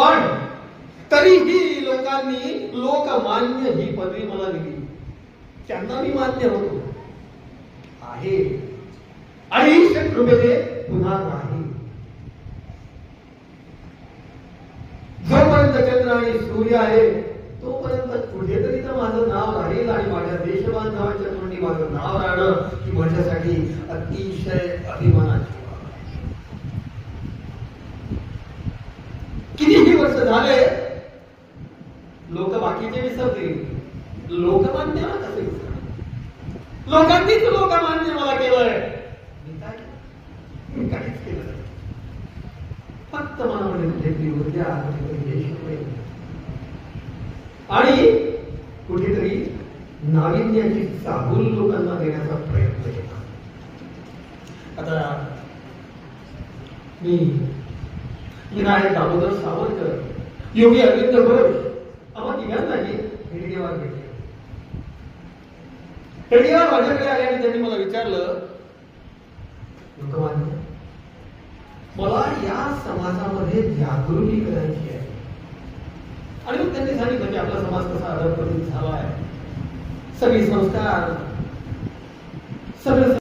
पण तरीही लोकांनी लोकमान्य ही पदवी मला दिली. त्यांना मी मान्य होतो आहे आणि ईश्वर कृपेने पुन्हा नाही. जोपर्यंत चंद्र आणि सूर्य आहे तोपर्यंत कुठेतरी तर माझं नाव राहील आणि माझ्या देशबांधवांच्या तोंडी माझं नाव राहणं ही माझ्यासाठी अतिशय अभिमानाची बाब आहे. कितीही वर्ष झाले लोक बाकीचे विसरतील, लोकमान्याला कसे विसरणार? लोकांनीच लोकमान्य मला केलंय. मी काहीच केलं नाही. फक्त मनामध्ये कुठेतरी ऊर्जा, कुठेतरी देशप्रेम आणि कुठेतरी नाविन्याची चाहूल लोकांना देण्याचा प्रयत्न केला. आता मी विनायक दामोदर सावरकर, योगी अरविंद घोष आम्हा तिघांनाही हेडगेवार भेटले. हेडगेवार माझ्याकडे आले आणि त्यांनी मला विचारलं, लोकमान्य, मला या समाजामध्ये जागृती करायची आहे. आणि मग त्यांनी सांगितलं की आपला समाज कसा अधपतित झाला आहे, सगळे संस्कार सगळं